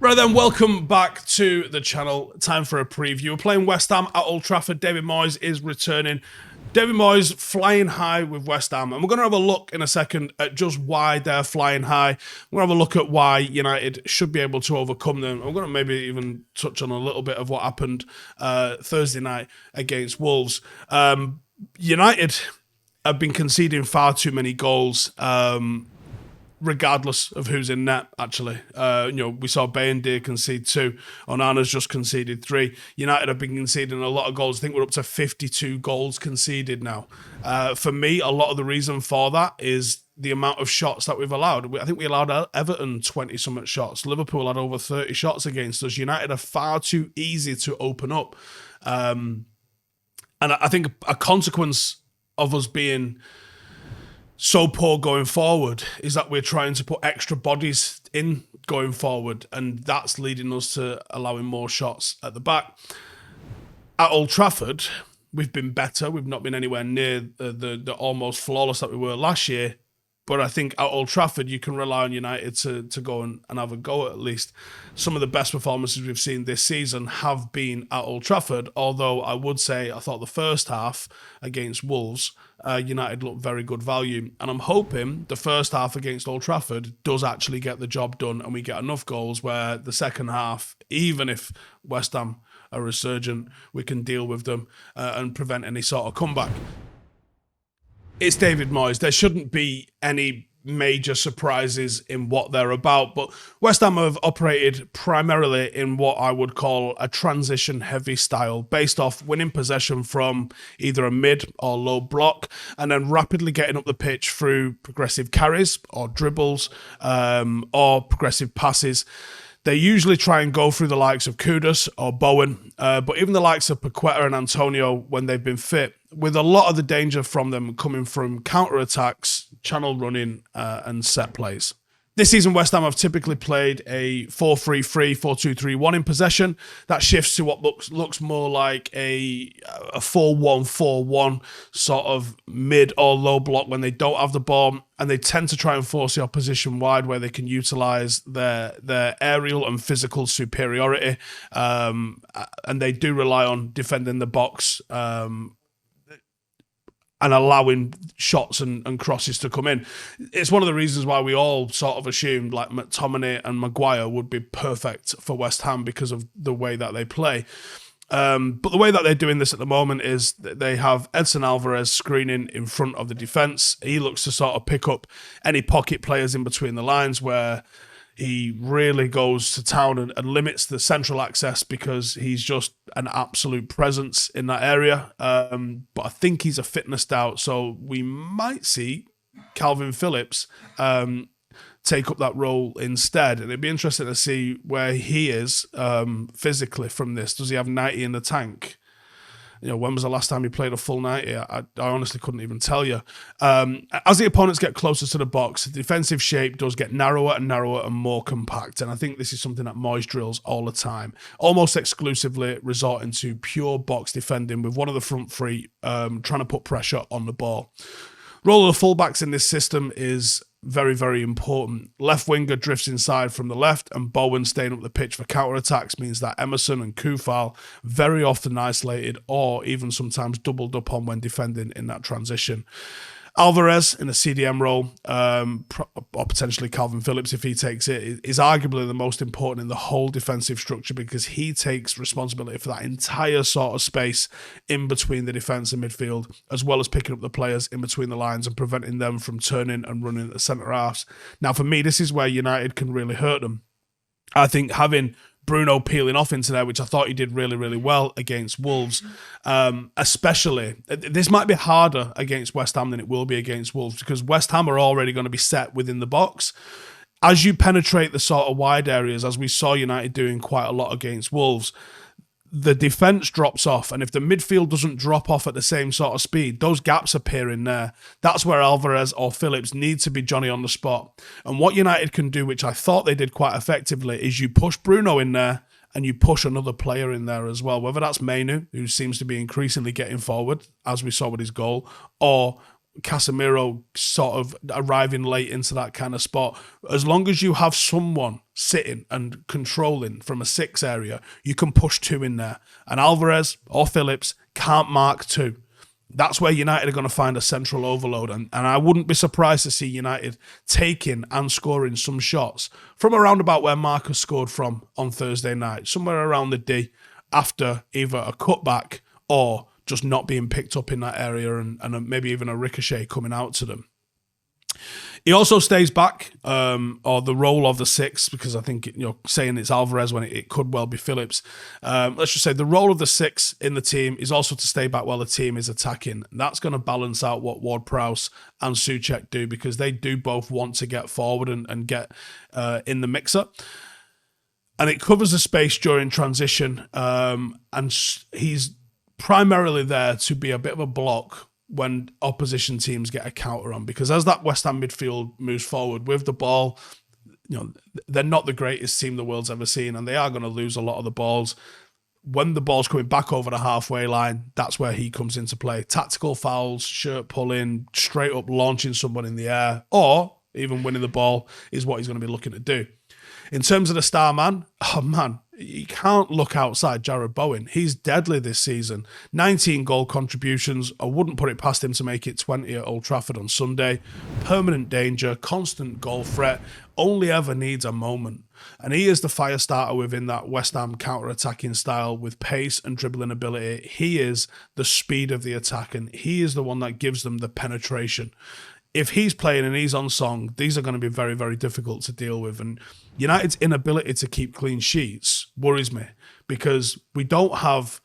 Right then, welcome back to the channel. Time for a preview. We're playing West Ham at Old Trafford. David Moyes is returning. David Moyes flying high with West Ham. And we're going to have a look in a second at just why they're flying high. We're going to have a look at why United should be able to overcome them. I'm going to maybe even touch on a little bit of what happened Thursday night against Wolves. United have been conceding far too many goals. Regardless of who's in net, actually. We saw Bowen concede 2. Onana's just conceded 3. United have been conceding a lot of goals. I think we're up to 52 goals conceded now. For me, a lot of the reason for that is the amount of shots that we've allowed. I think we allowed Everton 20-something shots. Liverpool had over 30 shots against us. United are far too easy to open up. And I think a consequence of us being so poor going forward is that we're trying to put extra bodies in going forward, and that's leading us to allowing more shots at the back. At Old Trafford, we've been better. We've not been anywhere near the almost flawless that we were last year, but I think at Old Trafford, you can rely on United to go and have a go at least. Some of the best performances we've seen this season have been at Old Trafford, although I would say I thought the first half against Wolves, United looked very good value. And I'm hoping the first half against Old Trafford does actually get the job done and we get enough goals where the second half, even if West Ham are resurgent, we can deal with them and prevent any sort of comeback. It's David Moyes. There shouldn't be any major surprises in what they're about, but West Ham have operated primarily in what I would call a transition-heavy style, based off winning possession from either a mid or low block, and then rapidly getting up the pitch through progressive carries or dribbles or progressive passes. They usually try and go through the likes of Kudus or Bowen, but even the likes of Paqueta and Antonio when they've been fit, with a lot of the danger from them coming from counter-attacks, channel running, and set plays. This season, West Ham have typically played a 4-3-3, 4-2-3-1 in possession. That shifts to what looks more like a 4-1-4-1 sort of mid or low block when they don't have the ball, and they tend to try and force the opposition wide where they can utilise their aerial and physical superiority, and they do rely on defending the box and allowing shots and crosses to come in. It's one of the reasons why we all sort of assumed like McTominay and Maguire would be perfect for West Ham because of the way that they play. But the way that they're doing this at the moment is that they have Edson Alvarez screening in front of the defence. He looks to sort of pick up any pocket players in between the lines where he really goes to town and limits the central access because he's just an absolute presence in that area. But I think he's a fitness doubt, so we might see Calvin Phillips take up that role instead. And it'd be interesting to see where he is physically from this. Does he have 90 in the tank? When was the last time he played a full 90? I honestly couldn't even tell you. As the opponents get closer to the box, the defensive shape does get narrower and narrower and more compact. And I think this is something that Moyes drills all the time, almost exclusively resorting to pure box defending with one of the front three trying to put pressure on the ball. Role of the fullbacks in this system is very, very important. Left winger drifts inside from the left, and Bowen staying up the pitch for counter-attacks means that Emerson and Kufal very often isolated or even sometimes doubled up on when defending in that transition. Alvarez in a CDM role, or potentially Calvin Phillips if he takes it, is arguably the most important in the whole defensive structure because he takes responsibility for that entire sort of space in between the defence and midfield, as well as picking up the players in between the lines and preventing them from turning and running at the centre halves. Now, for me, this is where United can really hurt them. I think having Bruno peeling off into there, which I thought he did really, really well against Wolves, especially. This might be harder against West Ham than it will be against Wolves because West Ham are already going to be set within the box. As you penetrate the sort of wide areas, as we saw United doing quite a lot against Wolves, the defence drops off, and if the midfield doesn't drop off at the same sort of speed, those gaps appear in there. That's where Alvarez or Phillips need to be Johnny on the spot. And what United can do, which I thought they did quite effectively, is you push Bruno in there and you push another player in there as well, whether that's Mainu, who seems to be increasingly getting forward, as we saw with his goal, or Casemiro sort of arriving late into that kind of spot. As long as you have someone sitting and controlling from a 6 area, you can push 2 in there. And Alvarez or Phillips can't mark 2. That's where United are going to find a central overload. And I wouldn't be surprised to see United taking and scoring some shots from around about where Marcus scored from on Thursday night, somewhere around the D, after either a cutback or just not being picked up in that area and maybe even a ricochet coming out to them. He also stays back, or the role of the 6, because I think, saying it's Alvarez when it could well be Phillips. Let's just say the role of the 6 in the team is also to stay back while the team is attacking. That's going to balance out what Ward-Prowse and Souček do, because they do both want to get forward and get in the mixer. And it covers the space during transition, and he's primarily there to be a bit of a block when opposition teams get a counter on, because as that West Ham midfield moves forward with the ball, they're not the greatest team the world's ever seen, and they are going to lose a lot of the balls. When the ball's coming back over the halfway line, that's where he comes into play. Tactical fouls, shirt pulling, straight up launching someone in the air, or even winning the ball is what he's going to be looking to do. In terms of the star man, you can't look outside Jarrod Bowen. He's deadly this season. 19 goal contributions. I wouldn't put it past him to make it 20 at Old Trafford on Sunday. Permanent danger, constant goal threat, only ever needs a moment. And he is the fire starter within that West Ham counter-attacking style with pace and dribbling ability. He is the speed of the attack, and he is the one that gives them the penetration. If he's playing and he's on song, these are going to be very, very difficult to deal with. And United's inability to keep clean sheets worries me, because we don't have...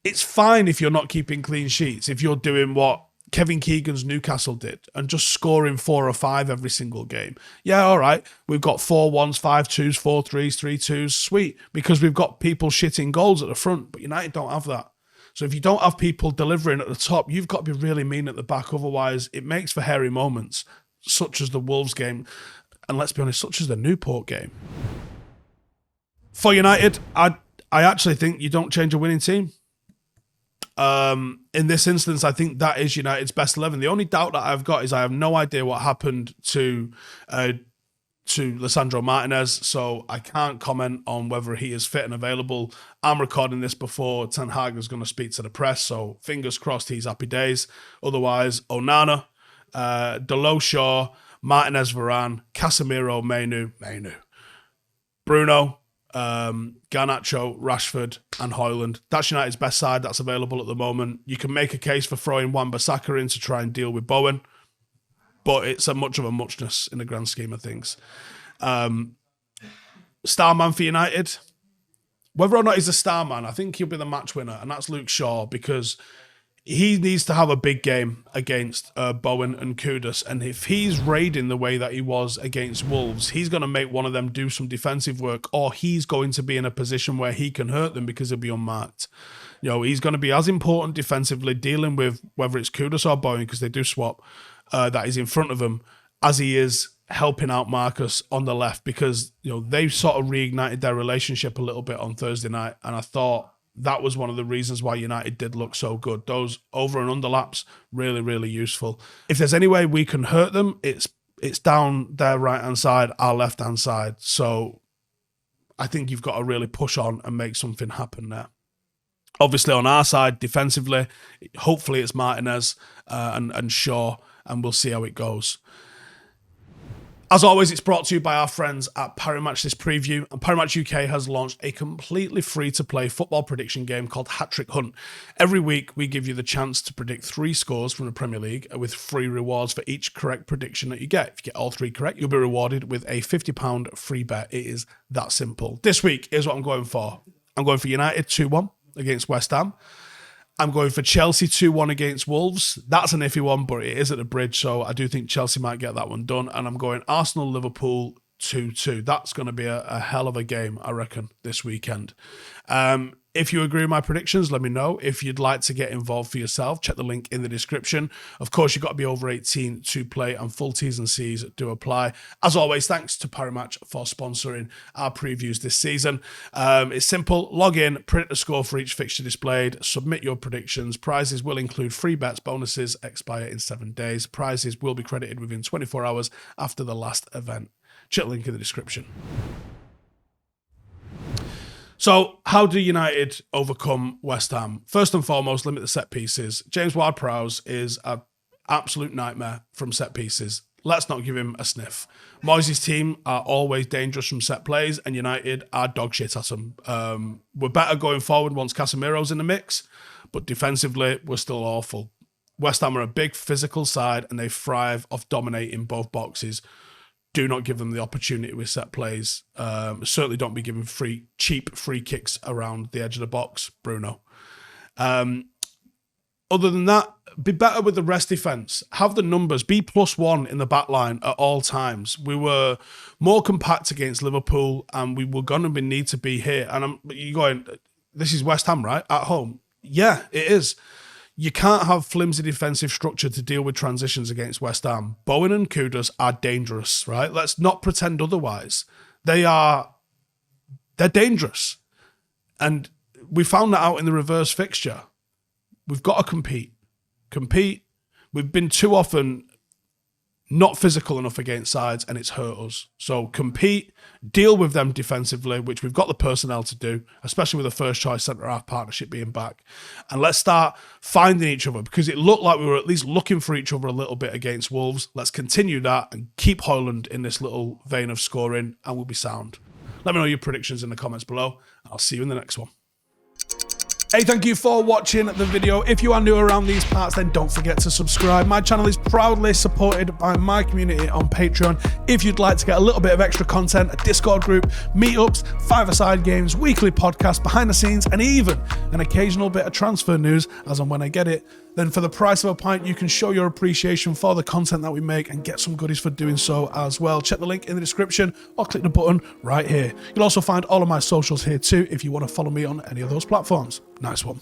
It's fine if you're not keeping clean sheets, if you're doing what Kevin Keegan's Newcastle did and just scoring 4 or 5 every single game. Yeah, all right, we've got 4-1s, 5-2s, 4-3s, 3-2s, sweet, because we've got people shitting goals at the front, but United don't have that. So if you don't have people delivering at the top, you've got to be really mean at the back. Otherwise, it makes for hairy moments, such as the Wolves game, and let's be honest, such as the Newport game. For United, I actually think you don't change a winning team. In this instance, I think that is United's best 11. The only doubt that I've got is I have no idea what happened to Lisandro Martinez, so I can't comment on whether he is fit and available. I'm recording this before Ten Hag is going to speak to the press, so fingers crossed he's happy days. Otherwise, Onana, Delo Shaw, Martinez Varane, Casemiro, Menu, Bruno, Garnacho, Rashford, and Højlund. That's United's best side that's available at the moment. You can make a case for throwing Wan-Bissaka in to try and deal with Bowen, but it's a much of a muchness in the grand scheme of things. Star man for United, whether or not he's a star man, I think he'll be the match winner, and that's Luke Shaw, because he needs to have a big game against Bowen and Kudus, and if he's raiding the way that he was against Wolves, he's going to make one of them do some defensive work, or he's going to be in a position where he can hurt them because he'll be unmarked. He's going to be as important defensively, dealing with whether it's Kudus or Bowen, because they do swap, that is in front of him, as he is helping out Marcus on the left, because they sort of reignited their relationship a little bit on Thursday night, and I thought that was one of the reasons why United did look so good. Those over and underlaps, really, really useful. If there's any way we can hurt them, it's down their right-hand side, our left-hand side. So I think you've got to really push on and make something happen there. Obviously, on our side, defensively, hopefully it's Martinez and Shaw, and we'll see how it goes. As always, it's brought to you by our friends at Parimatch This Preview, and Parimatch UK has launched a completely free-to-play football prediction game called Hat-Trick Hunt. Every week, we give you the chance to predict 3 scores from the Premier League with free rewards for each correct prediction that you get. If you get all 3 correct, you'll be rewarded with a £50 free bet. It is that simple. This week, here's what I'm going for. I'm going for United 2-1 against West Ham. I'm going for Chelsea 2-1 against Wolves. That's an iffy one, but it is at the bridge, so I do think Chelsea might get that one done. And I'm going Arsenal-Liverpool 2-2. That's going to be a hell of a game, I reckon, this weekend. If you agree with my predictions, let me know. If you'd like to get involved for yourself, check the link in the description. Of course, you've got to be over 18 to play, and full T's and C's do apply. As always, thanks to Paramatch for sponsoring our previews this season. It's simple. Log in, predict the score for each fixture displayed, submit your predictions. Prizes will include free bets, bonuses, expire in 7 days. Prizes will be credited within 24 hours after the last event. Check the link in the description. So, how do United overcome West Ham? First and foremost, limit the set pieces. James Ward-Prowse is an absolute nightmare from set pieces. Let's not give him a sniff. Moyes' team are always dangerous from set plays, and United are dog shit at them. We're better going forward once Casemiro's in the mix, but defensively, we're still awful. West Ham are a big physical side, and they thrive off dominating both boxes. Do not give them the opportunity with set plays. Certainly don't be giving cheap free kicks around the edge of the box, Bruno. Other than that, be better with the rest defence. Have the numbers. Be +1 in the back line at all times. We were more compact against Liverpool, and we were going to need to be here. And you're going, this is West Ham, right? At home. Yeah, it is. You can't have flimsy defensive structure to deal with transitions against West Ham. Bowen and Kudus are dangerous, right? Let's not pretend otherwise. They're dangerous. And we found that out in the reverse fixture. We've got to compete. We've been too often not physical enough against sides, and it's hurt us. So compete, deal with them defensively, which we've got the personnel to do, especially with the first choice centre-half partnership being back. And let's start finding each other, because it looked like we were at least looking for each other a little bit against Wolves. Let's continue that and keep Højlund in this little vein of scoring, and we'll be sound. Let me know your predictions in the comments below. I'll see you in the next one. Hey, thank you for watching the video. If you are new around these parts, then don't forget to subscribe. My channel is proudly supported by my community on Patreon. If you'd like to get a little bit of extra content, a Discord group, meetups, five-a-side games, weekly podcasts, behind the scenes, and even an occasional bit of transfer news as and when I get it, then for the price of a pint, you can show your appreciation for the content that we make and get some goodies for doing so as well. Check the link in the description or click the button right here. You'll also find all of my socials here too if you want to follow me on any of those platforms. Nice one.